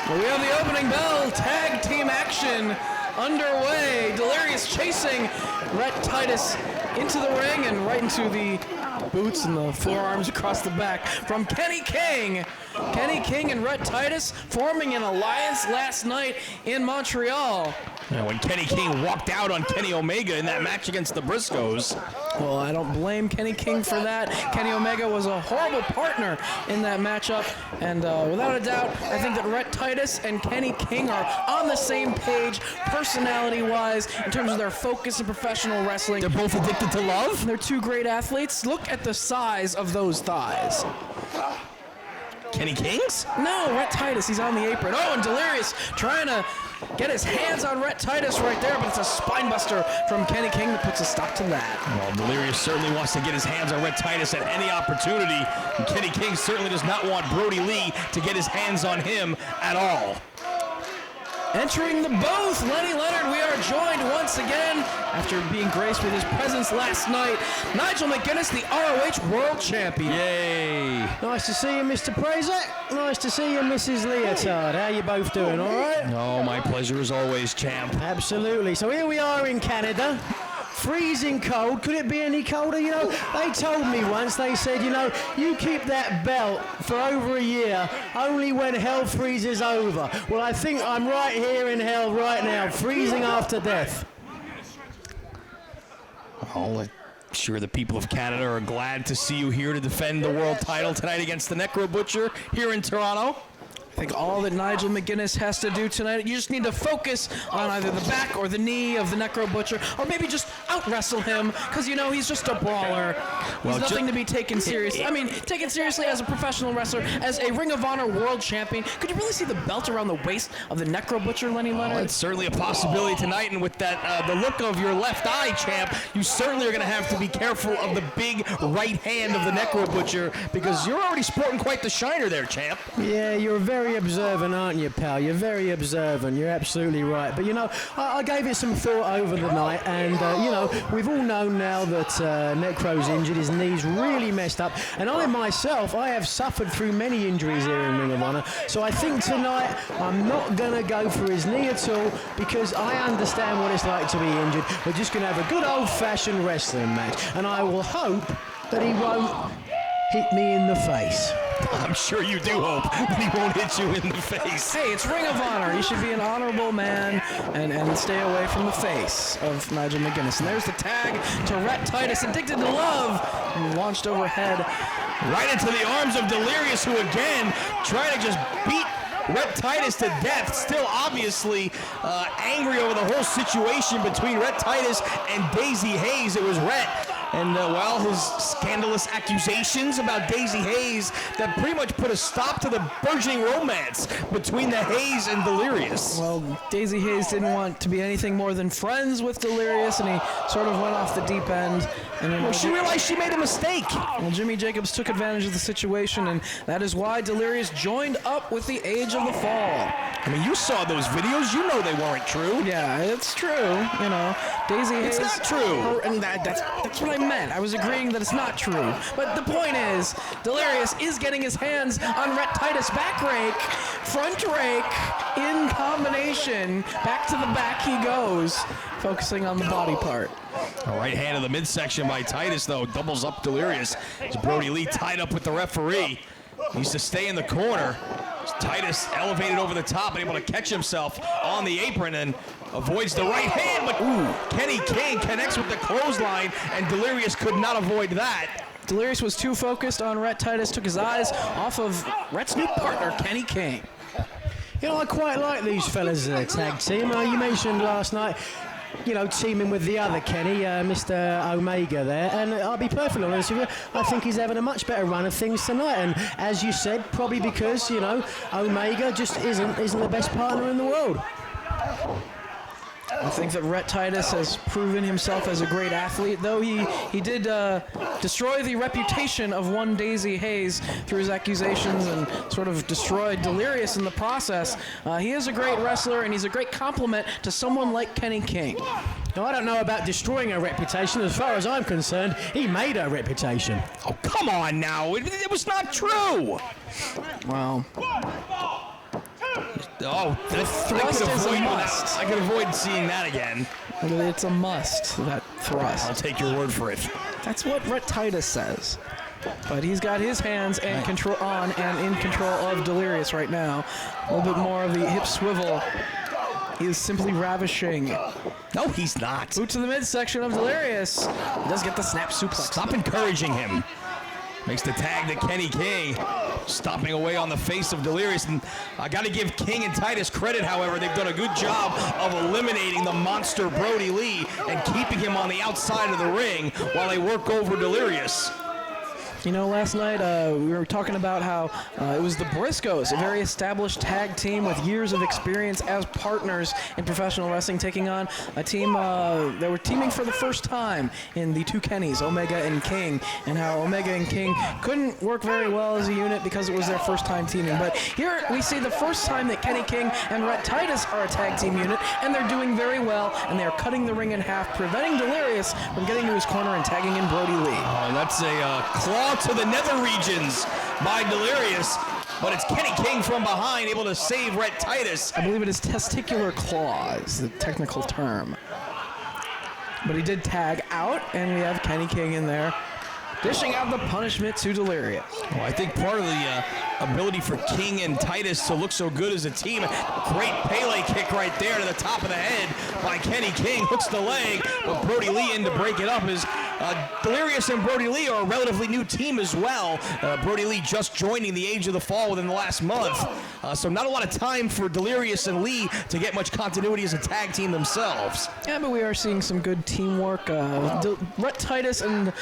Well, we have the opening bell. Tag team action underway. Delirious chasing Rhett Titus into the ring and right into the boots and the forearms across the back from Kenny King. Kenny King and Rhett Titus forming an alliance last night in Montreal. Yeah, when Kenny King walked out on Kenny Omega in that match against the Briscoes. Well, I don't blame Kenny King for that. Kenny Omega was a horrible partner in that matchup, and without a doubt, I think that Rhett Titus and Kenny King are on the same page, personality-wise, in terms of their focus in professional wrestling. They're both addicted to love? They're two great athletes. Look at the size of those thighs. Kenny King's? No, Rhett Titus, he's on the apron. Oh, and Delirious trying to get his hands on Rhett Titus right there, but it's a spine buster from Kenny King that puts a stop to that. Well, Delirious certainly wants to get his hands on Rhett Titus at any opportunity, and Kenny King certainly does not want Brodie Lee to get his hands on him at all. Entering the booth, Lenny Leonard, we are joined once again, after being graced with his presence last night, Nigel McGuinness, the ROH World Champion. Yay! Nice to see you, Mr. Prazer. Nice to see you, Mrs. Leotard. How you both doing, all right? Oh, my pleasure as always, champ. Absolutely. So here we are in Canada. Freezing cold. Could it be any colder? You know, they told me once, they said, you know, you keep that belt for over a year, only when hell freezes over. Well, I think I'm right here in hell right now, freezing after death. Oh, I'm sure the people of Canada are glad to see you here to defend the world title tonight against the Necro Butcher here in Toronto. I think all that Nigel McGuinness has to do tonight, you just need to focus on either the back or the knee of the Necro Butcher, or maybe just out-wrestle him, because, you know, he's just a brawler. He's nothing to be taken seriously. I mean, taken seriously as a professional wrestler, as a Ring of Honor world champion. Could you really see the belt around the waist of the Necro Butcher, Lenny Leonard? Well, it's certainly a possibility tonight, and with that, the look of your left eye, champ, you certainly are going to have to be careful of the big right hand of the Necro Butcher, because you're already sporting quite the shiner there, champ. Yeah, you're very observant, aren't you, pal? You're very observant. You're absolutely right. But, you know, I gave it some thought over the night, and, you know, we've all known now that Necro's injured. His knee's really messed up. And I myself, I have suffered through many injuries here in Ring of Honor. So I think tonight I'm not going to go for his knee at all, because I understand what it's like to be injured. We're just going to have a good old-fashioned wrestling match. And I will hope that he won't hit me in the face. I'm sure you do hope that he won't hit you in the face. Hey, it's Ring of Honor. You should be an honorable man and stay away from the face of Nigel McGuinness. And there's the tag to Rhett Titus, addicted to love, and launched overhead. Right into the arms of Delirious, who again trying to just beat Rhett Titus to death, still obviously angry over the whole situation between Rhett Titus and Daisy Hayes. It was Rhett. And while his scandalous accusations about Daisy Hayes that pretty much put a stop to the burgeoning romance between the Hayes and Delirious. Well, Daisy Hayes didn't want to be anything more than friends with Delirious, and he sort of went off the deep end. And then, well, she realized she made a mistake. Well, Jimmy Jacobs took advantage of the situation, and that is why Delirious joined up with the Age of the Fall. I mean, you saw those videos. You know they weren't true. Yeah, it's true. You know, Daisy Hayes. It's not true. And that's what I meant. I was agreeing that it's not true. But the point is, Delirious is getting his hands on Rhett Titus' back rake, front rake, in combination. Back to the back he goes, focusing on the body part. A right hand of the midsection by Titus, though, doubles up Delirious. As Brodie Lee tied up with the referee. He needs to stay in the corner. Titus elevated over the top and able to catch himself on the apron and avoids the right hand, but Kenny King connects with the clothesline, and Delirious could not avoid that. Delirious was too focused on Rhett Titus, took his eyes off of Rhett's new partner, Kenny King. You know, I quite like these fellas as a tag team. You mentioned last night, you know, teaming with the other Kenny, Mr. Omega there, and I'll be perfectly honest with you, I think he's having a much better run of things tonight, and as you said, probably because, you know, Omega just isn't the best partner in the world. I think that Rhett Titus has proven himself as a great athlete, though he did destroy the reputation of one Daisy Hayes through his accusations and sort of destroyed Delirious in the process. He is a great wrestler, and he's a great compliment to someone like Kenny King. Now, I don't know about destroying her reputation. As far as I'm concerned, he made her reputation. Oh, come on now. It was not true. Well, Oh, The thrust is a must. I could avoid seeing that again. It's a must, that thrust. I'll take your word for it. That's what Rhett Titus says. But he's got his hands and control on and in control of Delirious right now. A little bit more of the hip swivel. He is simply ravishing. No, he's not. Boot to the midsection of Delirious. He does get the snap suplex. Stop encouraging him. Makes the tag to Kenny King. Stomping away on the face of Delirious. And I got to give King and Titus credit, however. They've done a good job of eliminating the monster Brodie Lee and keeping him on the outside of the ring while they work over Delirious. You know, last night we were talking about how it was the Briscoes, a very established tag team with years of experience as partners in professional wrestling, taking on a team that were teaming for the first time in the two Kennys, Omega and King, and how Omega and King couldn't work very well as a unit because it was their first time teaming. But here we see the first time that Kenny King and Rhett Titus are a tag team unit, and they're doing very well, and they are cutting the ring in half, preventing Delirious from getting to his corner and tagging in Brodie Lee. Oh, that's a claw to the nether regions by Delirious, but it's Kenny King from behind able to save Rhett Titus. I believe it is testicular claw is the technical term. But he did tag out, and we have Kenny King in there, dishing out the punishment to Delirious. Well, I think part of the ability for King and Titus to look so good as a team, great Pele kick right there to the top of the head by Kenny King, hooks the leg, but Brodie Lee in to break it up is Delirious and Brodie Lee are a relatively new team as well. Brodie Lee just joining the Age of the Fall within the last month, so not a lot of time for Delirious and Lee to get much continuity as a tag team themselves. Yeah, but we are seeing some good teamwork. Rhett Titus and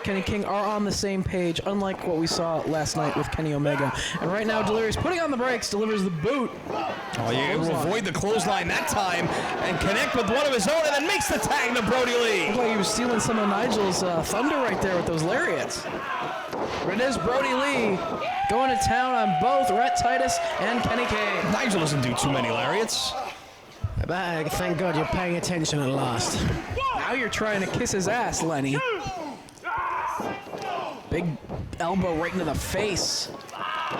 Kenny King are on the same page, unlike what we saw last night with Kenny Omega. And right now, Delirious putting on the brakes, delivers the boot. Oh, yeah, able to avoid the clothesline that time and connect with one of his own, and then makes the tag to Brodie Lee. Looked like he was stealing some of Nigel's thunder right there with those lariats. But it is Brodie Lee going to town on both Rhett Titus and Kenny King. Nigel doesn't do too many lariats. Thank God you're paying attention at last. Now you're trying to kiss his ass, Lenny. Big elbow right into the face.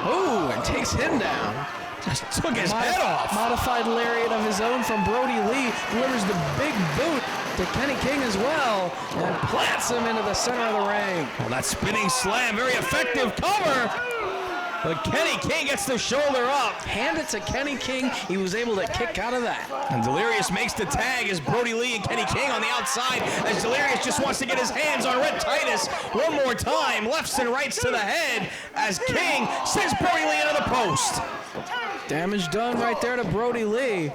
Ooh, and takes him down. Just took his head off. Modified lariat of his own from Brodie Lee. Delivers the big boot to Kenny King as well. And plants him into the center of the ring. Well, that spinning slam, very effective cover. But Kenny King gets the shoulder up. Hand it to Kenny King. He was able to kick out of that. And Delirious makes the tag as Brodie Lee and Kenny King on the outside as Delirious just wants to get his hands on Rhett Titus one more time. Lefts and rights to the head as King sends Brodie Lee into the post. Damage done right there to Brodie Lee.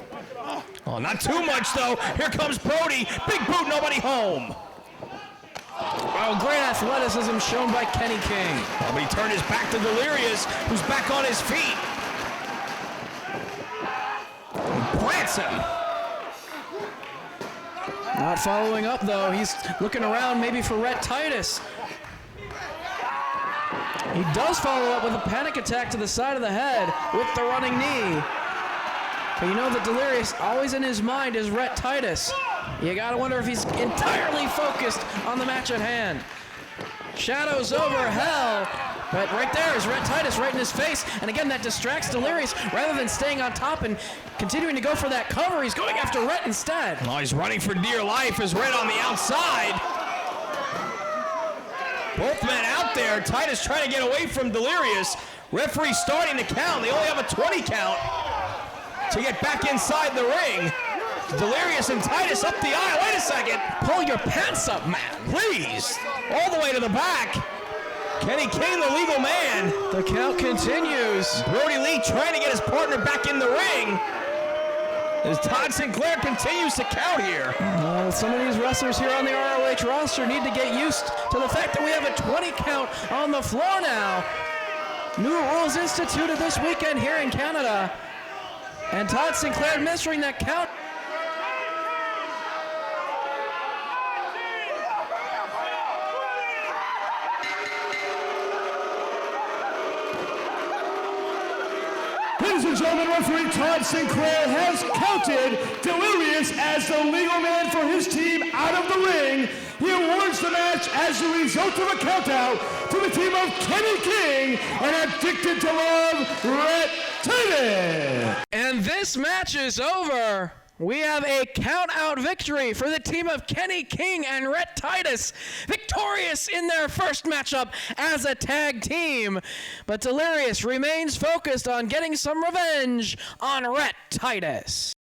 Oh, not too much though. Here comes Brodie. Big boot, nobody home. Oh, great athleticism shown by Kenny King. Oh, but he turned his back to Delirious, who's back on his feet. And plants him. Not following up, though. He's looking around maybe for Rhett Titus. He does follow up with a panic attack to the side of the head with the running knee. But you know that Delirious, always in his mind, is Rhett Titus. You gotta wonder if he's entirely focused on the match at hand. Shadows over hell. But right there is Rhett Titus right in his face. And again, that distracts Delirious. Rather than staying on top and continuing to go for that cover, he's going after Rhett instead. Oh, he's running for dear life as Rhett on the outside. Both men out there. Titus trying to get away from Delirious. Referee starting to count. They only have a 20 count to get back inside the ring. Delirious and Titus up the aisle. Wait a second. Pull your pants up, man. Please. All the way to the back. Kenny King, the legal man. The count continues. Brodie Lee trying to get his partner back in the ring. As Todd Sinclair continues to count here. Some of these wrestlers here on the ROH roster need to get used to the fact that we have a 20 count on the floor now. New rules instituted this weekend here in Canada. And Todd Sinclair administering that count. Ladies and gentlemen, referee Todd Sinclair has counted Delirious as the legal man for his team out of the ring. He awards the match as the result of a countout to the team of Kenny King and Addicted to Love, Rhett Titus. And this match is over. We have a count-out victory for the team of Kenny King and Rhett Titus, victorious in their first matchup as a tag team. But Delirious remains focused on getting some revenge on Rhett Titus.